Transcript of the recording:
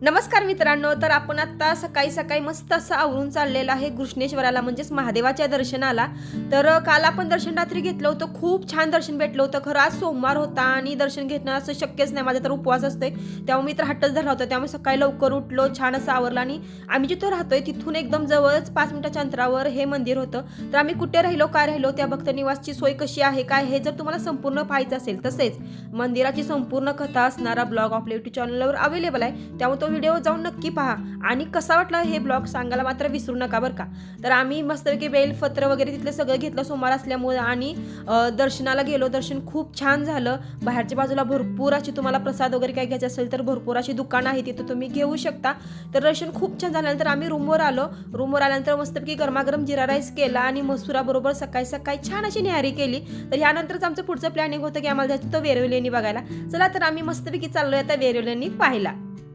नमस्कार मित्रांनो, तर आपण आता सकाळी सकाळी मस्त असं आवरून चाललेलं आहे घृष्णेश्वराला म्हणजेच महादेवाच्या दर्शनाला. तर काल आपण दर्शन रात्री घेतलं होतं, खूप छान दर्शन भेटलं होतं. खरं आज सोमवार होता आणि दर्शन घेणं असं शक्यच नाही, माझा तर उपवास असतोय त्यामुळे मी तर हट्टच धरला होता. त्यामुळे सकाळी लवकर उठलो, छान असं आवरलं आणि आम्ही जिथं राहतोय तिथून एकदम जवळच 5 मिनिटाच्या अंतरावर हे मंदिर होतं. तर आम्ही कुठे राहिलो, काय राहिलो, त्या भक्त निवासची सोय कशी आहे काय, हे जर तुम्हाला संपूर्ण पाहायचं असेल तसेच मंदिराची संपूर्ण कथा असणारा ब्लॉग आपल्या यूट्यूब चॅनलवर अवेलेबल आहे, त्यामुळे तो व्हिडिओ जाऊन नक्की पहा. आणि कसा वाटला हे ब्लॉग सांगायला मात्र विसरू नका बरं का. तर आम्ही मस्तपैकी बेलपत्र वगैरे तिथलं सगळं घेतलं सोमवार असल्यामुळे आणि दर्शनाला गेलो. दर्शन खूप छान झालं. बाहेरच्या बाजूला भरपूर अशी तुम्हाला प्रसाद वगैरे काय घ्यायचं असेल तर भरपूर अशी दुकानं आहे, तिथं तुम्ही घेऊ शकता. तर दर्शन खूप छान झाल्यानंतर आम्ही रूमवर आलो. रूमवर आल्यानंतर मस्तपैकी गरमागरम जिरा राईस केला आणि मसुराबरोबर सकाळी सकाळी छान अशी न्याहारी केली. तर ह्यानंतरच आमचं पुढचं प्लॅनिंग होतं की आम्हाला जायचं होतं वेरुळ लेणी बघायला. चला तर आम्ही मस्तपैकी चाललोय आता वेरुळ लेणी पाहायला.